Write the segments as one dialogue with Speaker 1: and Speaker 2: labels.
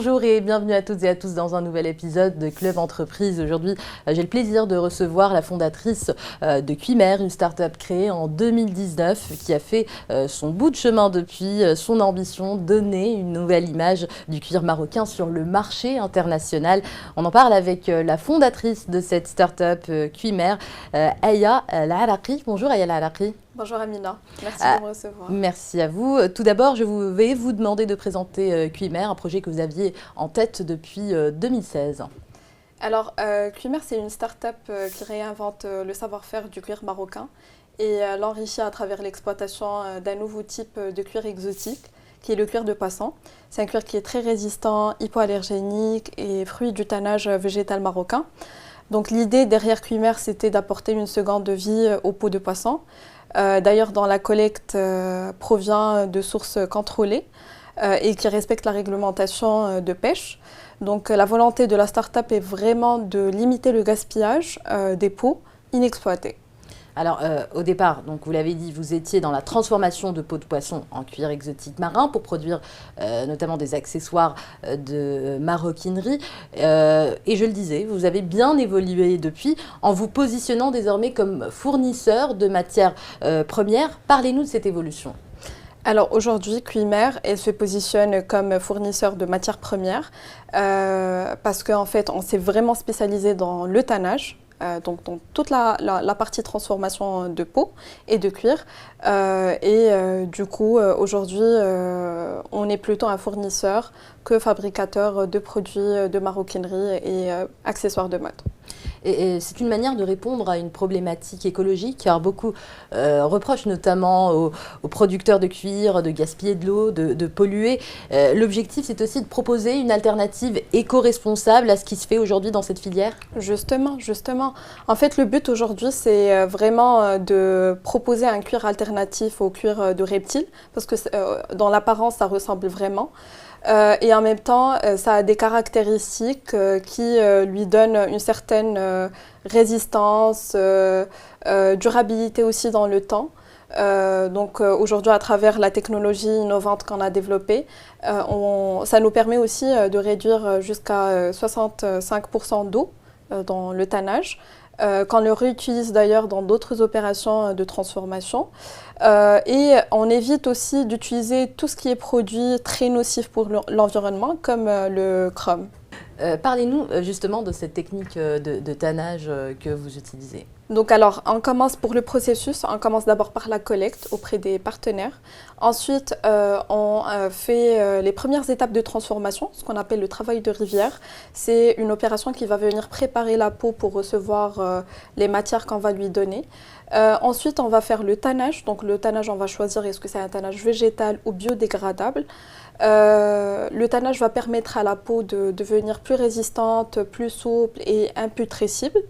Speaker 1: Bonjour et bienvenue à toutes et à tous dans un nouvel épisode de Club Entreprise. Aujourd'hui, j'ai le plaisir de recevoir la fondatrice de Cuimer, une start-up créée en 2019 qui a fait son bout de chemin depuis, son ambition, donner une nouvelle image du cuir marocain sur le marché international. On en parle avec la fondatrice de cette start-up Cuimer, Aya Laraqi. Bonjour Aya Laraqi.
Speaker 2: Bonjour Amina, merci de me recevoir.
Speaker 1: Merci à vous. Tout d'abord, je vais vous demander de présenter Cuimer, un projet que vous aviez en tête depuis 2016.
Speaker 2: Alors, Cuimer, c'est une start-up qui réinvente le savoir-faire du cuir marocain et l'enrichit à travers l'exploitation d'un nouveau type de cuir exotique, qui est le cuir de poisson. C'est un cuir qui est très résistant, hypoallergénique et fruit du tannage végétal marocain. Donc l'idée derrière Cuimer, c'était d'apporter une seconde vie aux peaux de poisson. D'ailleurs, dans la collecte provient de sources contrôlées et qui respectent la réglementation de pêche. Donc la volonté de la start-up est vraiment de limiter le gaspillage des peaux inexploitées.
Speaker 1: Alors, au départ, donc vous l'avez dit, vous étiez dans la transformation de peaux de poisson en cuir exotique marin pour produire notamment des accessoires de maroquinerie. Et je le disais, vous avez bien évolué depuis en vous positionnant désormais comme fournisseur de matières premières. Parlez-nous de cette évolution.
Speaker 2: Alors aujourd'hui, Cuimer, elle se positionne comme fournisseur de matières premières parce qu'en fait, on s'est vraiment spécialisé dans le tannage. Donc dans toute la partie transformation de peau et de cuir. Du coup, aujourd'hui, on est plutôt un fournisseur que fabricateur de produits de maroquinerie et accessoires de mode.
Speaker 1: Et c'est une manière de répondre à une problématique écologique, car beaucoup reprochent notamment aux producteurs de cuir de gaspiller de l'eau, de polluer. L'objectif, c'est aussi de proposer une alternative éco-responsable à ce qui se fait aujourd'hui dans cette filière.
Speaker 2: Justement. En fait, le but aujourd'hui, c'est vraiment de proposer un cuir alternatif au cuir de reptile, parce que dans l'apparence, ça ressemble vraiment. Et en même temps, ça a des caractéristiques qui lui donnent une certaine résistance, durabilité aussi dans le temps. Aujourd'hui, à travers la technologie innovante qu'on a développée, ça nous permet aussi de réduire jusqu'à 65% d'eau dans le tannage. Qu'on le réutilise d'ailleurs dans d'autres opérations de transformation. Et on évite aussi d'utiliser tout ce qui est produit très nocif pour l'environnement, comme le chrome.
Speaker 1: Parlez-nous justement de cette technique de tannage que vous utilisez.
Speaker 2: Donc alors, on commence pour le processus, on commence d'abord par la collecte auprès des partenaires. Ensuite, on fait les premières étapes de transformation, ce qu'on appelle le travail de rivière. C'est une opération qui va venir préparer la peau pour recevoir les matières qu'on va lui donner. Ensuite, on va faire le tannage. Donc le tannage, on va choisir est-ce que c'est un tannage végétal ou biodégradable. Le tannage va permettre à la peau de devenir plus résistante, plus souple et imputrescible.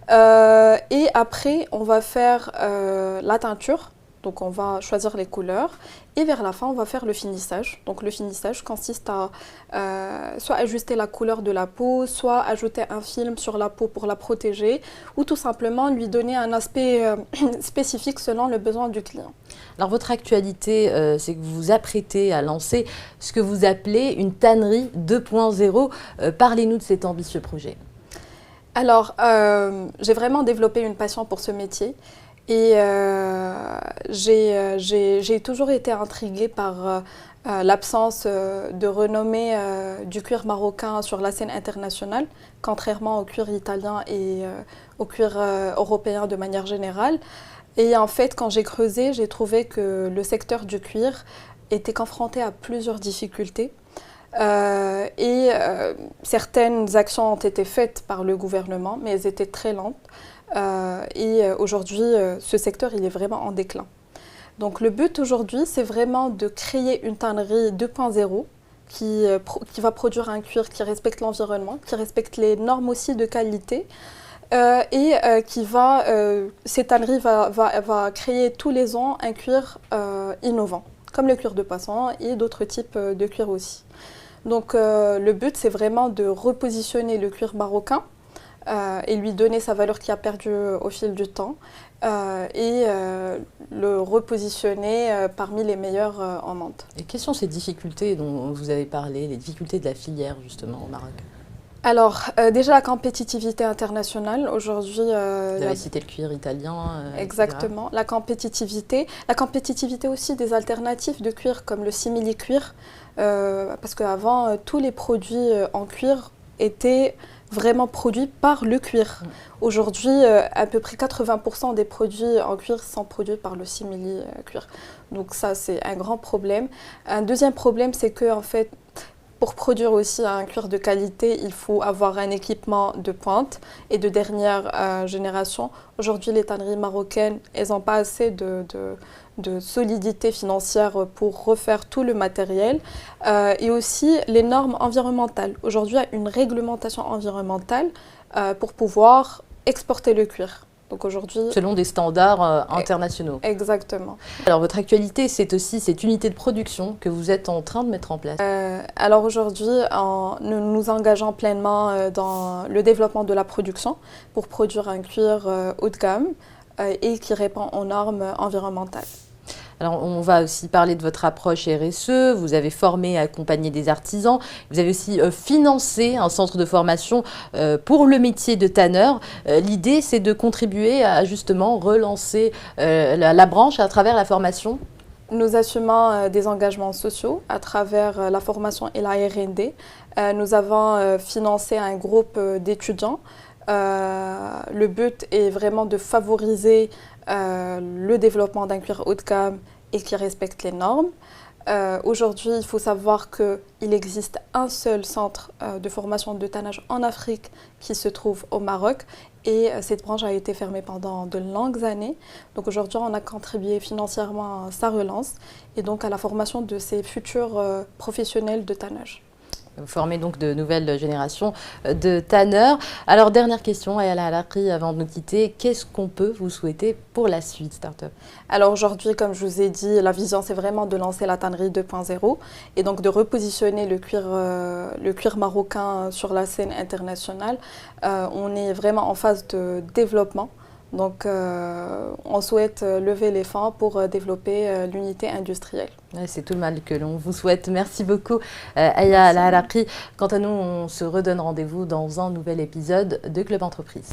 Speaker 2: Et après, on va faire la teinture. Donc on va choisir les couleurs et vers la fin, on va faire le finissage. Donc le finissage consiste à soit ajuster la couleur de la peau, soit ajouter un film sur la peau pour la protéger ou tout simplement lui donner un aspect spécifique selon le besoin du client.
Speaker 1: Alors votre actualité, c'est que vous vous apprêtez à lancer ce que vous appelez une tannerie 2.0. Parlez-nous de cet ambitieux projet.
Speaker 2: Alors, j'ai vraiment développé une passion pour ce métier. Et j'ai toujours été intriguée par l'absence de renommée du cuir marocain sur la scène internationale, contrairement au cuir italien et au cuir européen de manière générale. Et en fait, quand j'ai creusé, j'ai trouvé que le secteur du cuir était confronté à plusieurs difficultés. Certaines actions ont été faites par le gouvernement, mais elles étaient très lentes. Aujourd'hui, ce secteur il est vraiment en déclin. Donc le but aujourd'hui, c'est vraiment de créer une tannerie 2.0 qui va produire un cuir qui respecte l'environnement, qui respecte les normes aussi de qualité. Cette tannerie va créer tous les ans un cuir innovant, comme le cuir de poisson et d'autres types de cuir aussi. Donc le but, c'est vraiment de repositionner le cuir marocain et lui donner sa valeur qui a perdu au fil du temps et le repositionner parmi les meilleurs en monde.
Speaker 1: Et quelles sont ces difficultés dont vous avez parlé, les difficultés de la filière justement au Maroc?
Speaker 2: Alors, déjà la compétitivité internationale, aujourd'hui...
Speaker 1: Vous avez cité le cuir italien.
Speaker 2: Exactement, la compétitivité aussi des alternatives de cuir comme le simili-cuir, parce qu'avant, tous les produits en cuir étaient vraiment produits par le cuir. Aujourd'hui, à peu près 80% des produits en cuir sont produits par le simili-cuir. Donc ça, c'est un grand problème. Un deuxième problème, c'est que en fait, pour produire aussi un cuir de qualité, il faut avoir un équipement de pointe et de dernière génération. Aujourd'hui, les tanneries marocaines, elles n'ont pas assez de solidité financière pour refaire tout le matériel. Et aussi les normes environnementales. Aujourd'hui, il y a une réglementation environnementale pour pouvoir exporter le cuir. Donc aujourd'hui,
Speaker 1: selon des standards internationaux.
Speaker 2: Exactement.
Speaker 1: Alors votre actualité, c'est aussi cette unité de production que vous êtes en train de mettre en place.
Speaker 2: Alors aujourd'hui, nous nous engageons pleinement dans le développement de la production pour produire un cuir haut de gamme et qui répond aux normes environnementales.
Speaker 1: Alors, on va aussi parler de votre approche RSE. Vous avez formé et accompagné des artisans. Vous avez aussi financé un centre de formation pour le métier de tanneur. L'idée, c'est de contribuer à justement relancer la branche à travers la formation.
Speaker 2: Nous assumons des engagements sociaux à travers la formation et la R&D. Nous avons financé un groupe d'étudiants. Le but est vraiment de favoriser le développement d'un cuir haut de gamme et qui respecte les normes. Aujourd'hui, il faut savoir qu'il existe un seul centre de formation de tannage en Afrique qui se trouve au Maroc et cette branche a été fermée pendant de longues années. Donc aujourd'hui, on a contribué financièrement à sa relance et donc à la formation de ces futurs professionnels de tannage.
Speaker 1: Vous formez donc de nouvelles générations de tanneurs. Alors, dernière question, Ayala Alaqi, avant de nous quitter, qu'est-ce qu'on peut vous souhaiter pour la suite, Startup?
Speaker 2: Alors aujourd'hui, comme je vous ai dit, la vision, c'est vraiment de lancer la tannerie 2.0 et donc de repositionner le cuir marocain sur la scène internationale. On est vraiment en phase de développement. Donc, on souhaite lever les fonds pour développer l'unité industrielle.
Speaker 1: Ouais, c'est tout le mal que l'on vous souhaite. Merci beaucoup, Ayala Alaqi. Quant à nous, on se redonne rendez-vous dans un nouvel épisode de Club Entreprise.